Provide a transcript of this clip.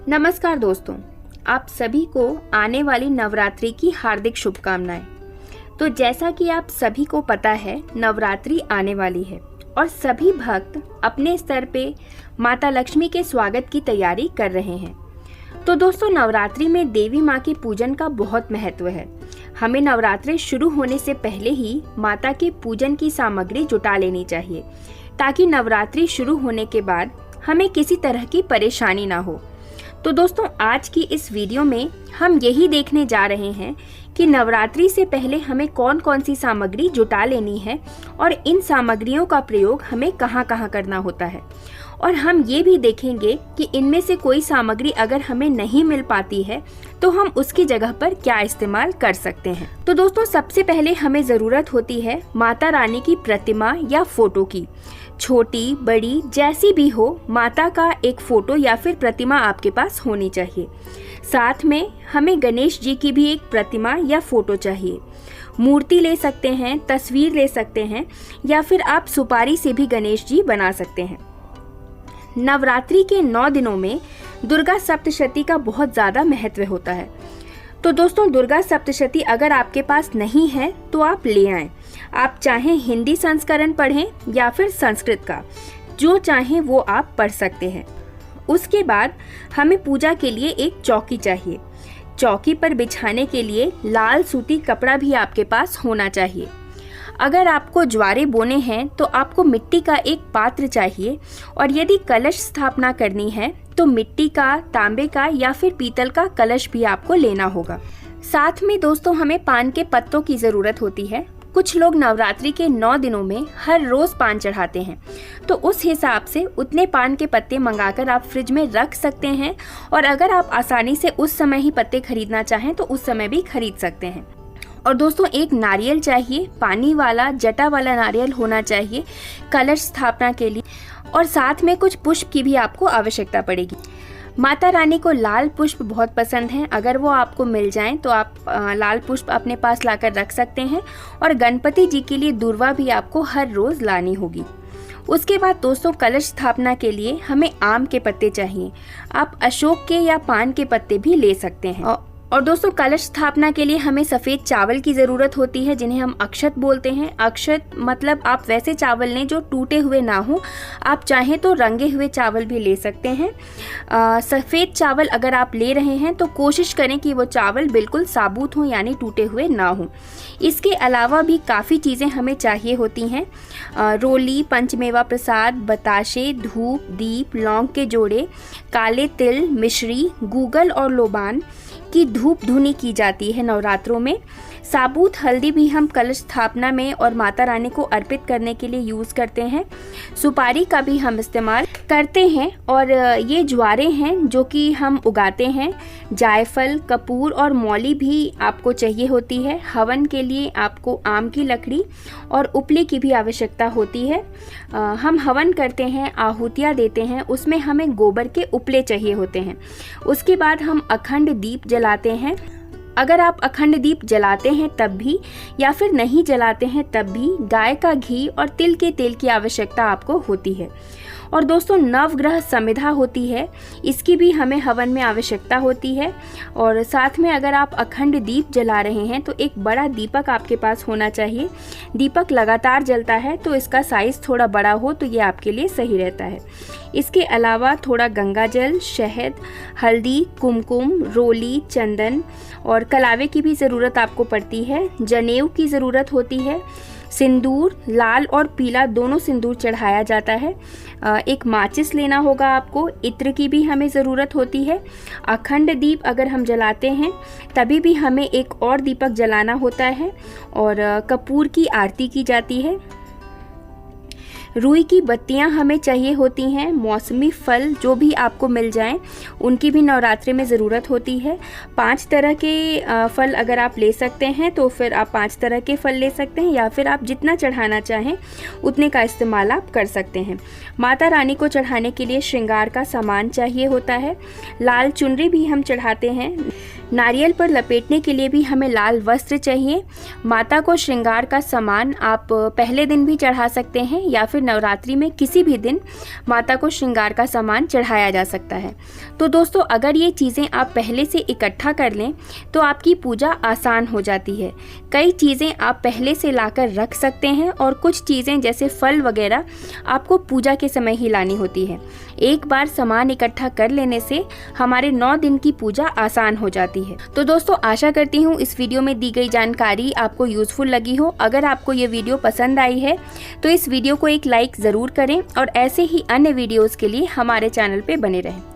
नमस्कार दोस्तों, आप सभी को आने वाली नवरात्रि की हार्दिक शुभकामनाएं। तो जैसा कि आप सभी को पता है, नवरात्रि आने वाली है और सभी भक्त अपने स्तर पे माता लक्ष्मी के स्वागत की तैयारी कर रहे हैं। तो दोस्तों, नवरात्रि में देवी माँ के पूजन का बहुत महत्व है। हमें नवरात्रि शुरू होने से पहले ही माता के पूजन की सामग्री जुटा लेनी चाहिए, ताकि नवरात्रि शुरू होने के बाद हमें किसी तरह की परेशानी ना हो। तो दोस्तों, आज की इस वीडियो में हम यही देखने जा रहे हैं कि नवरात्रि से पहले हमें कौन कौन सी सामग्री जुटा लेनी है और इन सामग्रियों का प्रयोग हमें कहाँ कहाँ करना होता है। और हम ये भी देखेंगे कि इनमें से कोई सामग्री अगर हमें नहीं मिल पाती है तो हम उसकी जगह पर क्या इस्तेमाल कर सकते हैं। तो दोस्तों, सबसे पहले हमें ज़रूरत होती है माता रानी की प्रतिमा या फोटो की। छोटी बड़ी जैसी भी हो, माता का एक फोटो या फिर प्रतिमा आपके पास होनी चाहिए। साथ में हमें गणेश जी की भी एक प्रतिमा या फोटो चाहिए। मूर्ति ले सकते हैं, तस्वीर ले सकते हैं, या फिर आप सुपारी से भी गणेश जी बना सकते हैं। नवरात्रि के 9 दिनों में दुर्गा सप्तशती का बहुत ज़्यादा महत्व होता है। तो दोस्तों, दुर्गा सप्तशती अगर आपके पास नहीं है तो आप ले आएं। आप चाहें हिंदी संस्करण पढ़ें या फिर संस्कृत का, जो चाहें वो आप पढ़ सकते हैं। उसके बाद हमें पूजा के लिए एक चौकी चाहिए। चौकी पर बिछाने के लिए लाल सूती कपड़ा भी आपके पास होना चाहिए। अगर आपको ज्वारे बोने हैं तो आपको मिट्टी का एक पात्र चाहिए, और यदि कलश स्थापना करनी है तो मिट्टी का, तांबे का या फिर पीतल का कलश भी आपको लेना होगा। साथ में दोस्तों, हमें पान के पत्तों की ज़रूरत होती है। कुछ लोग नवरात्रि के 9 दिनों में हर रोज़ पान चढ़ाते हैं, तो उस हिसाब से उतने पान के पत्ते मंगाकर आप फ्रिज में रख सकते हैं, और अगर आप आसानी से उस समय ही पत्ते खरीदना चाहें तो उस समय भी खरीद सकते हैं। और दोस्तों, एक नारियल चाहिए, पानी वाला जटा वाला नारियल होना चाहिए कलश स्थापना के लिए, और साथ में कुछ पुष्प की भी आपको आवश्यकता पड़ेगी। माता रानी को लाल पुष्प बहुत पसंद हैं। अगर वो आपको मिल जाएं तो आप लाल पुष्प अपने पास लाकर रख सकते हैं। और गणपति जी के लिए दूर्वा भी आपको हर रोज़ लानी होगी। उसके बाद दोस्तों, कलश स्थापना के लिए हमें आम के पत्ते चाहिए। आप अशोक के या पान के पत्ते भी ले सकते हैं। और दोस्तों, कलश स्थापना के लिए हमें सफ़ेद चावल की ज़रूरत होती है, जिन्हें हम अक्षत बोलते हैं। अक्षत मतलब आप वैसे चावल लें जो टूटे हुए ना हो। आप चाहें तो रंगे हुए चावल भी ले सकते हैं। सफ़ेद चावल अगर आप ले रहे हैं तो कोशिश करें कि वो चावल बिल्कुल साबुत हों, यानी टूटे हुए ना हों। इसके अलावा भी काफ़ी चीज़ें हमें चाहिए होती हैं। रोली, पंचमेवा प्रसाद, बताशे, धूप, दीप, लौंग के जोड़े, काले तिल, मिश्री, गूगल और लोबान की धूप धुनी की जाती है नवरात्रों में। साबुत हल्दी भी हम कलश स्थापना में और माता रानी को अर्पित करने के लिए यूज़ करते हैं। सुपारी का भी हम इस्तेमाल करते हैं। और ये ज्वारे हैं जो कि हम उगाते हैं। जायफल, कपूर और मौली भी आपको चाहिए होती है। हवन के लिए आपको आम की लकड़ी और उपले की भी आवश्यकता होती है। हम हवन करते हैं, आहुतियाँ देते हैं, उसमें हमें गोबर के उपले चाहिए होते हैं। उसके बाद हम अखंड दीप जलाते हैं। अगर आप अखंड दीप जलाते हैं तब भी, या फिर नहीं जलाते हैं तब भी, गाय का घी और तिल के तेल की आवश्यकता आपको होती है। और दोस्तों, नवग्रह समिधा होती है, इसकी भी हमें हवन में आवश्यकता होती है। और साथ में अगर आप अखंड दीप जला रहे हैं तो एक बड़ा दीपक आपके पास होना चाहिए। दीपक लगातार जलता है तो इसका साइज़ थोड़ा बड़ा हो तो ये आपके लिए सही रहता है। इसके अलावा थोड़ा गंगा जल, शहद, हल्दी, कुमकुम, रोली, चंदन और कलावे की भी ज़रूरत आपको पड़ती है। जनेऊ की ज़रूरत होती है। सिंदूर, लाल और पीला दोनों सिंदूर चढ़ाया जाता है। एक माचिस लेना होगा आपको। इत्र की भी हमें ज़रूरत होती है। अखंड दीप अगर हम जलाते हैं तभी भी हमें एक और दीपक जलाना होता है। और कपूर की आरती की जाती है। रुई की बत्तियां हमें चाहिए होती हैं। मौसमी फल जो भी आपको मिल जाएं उनकी भी नवरात्रि में ज़रूरत होती है। 5 तरह के फल अगर आप ले सकते हैं तो फिर आप 5 तरह के फल ले सकते हैं, या फिर आप जितना चढ़ाना चाहें उतने का इस्तेमाल आप कर सकते हैं। माता रानी को चढ़ाने के लिए श्रृंगार का सामान चाहिए होता है। लाल चुनरी भी हम चढ़ाते हैं। नारियल पर लपेटने के लिए भी हमें लाल वस्त्र चाहिए। माता को श्रृंगार का सामान आप पहले दिन भी चढ़ा सकते हैं या फिर नवरात्रि में किसी भी दिन माता को श्रृंगार का सामान चढ़ाया जा सकता है। तो दोस्तों, अगर ये चीज़ें आप पहले से इकट्ठा कर लें तो आपकी पूजा आसान हो जाती है। कई चीज़ें आप पहले से लाकर रख सकते हैं और कुछ चीज़ें जैसे फल वगैरह आपको पूजा के समय ही लानी होती है। एक बार सामान इकट्ठा कर लेने से हमारे 9 दिन की पूजा आसान हो जाती है। तो दोस्तों, आशा करती हूँ इस वीडियो में दी गई जानकारी आपको यूज़फुल लगी हो। अगर आपको ये वीडियो पसंद आई है तो इस वीडियो को एक लाइक ज़रूर करें और ऐसे ही अन्य वीडियोज़ के लिए हमारे चैनल पे बने रहें।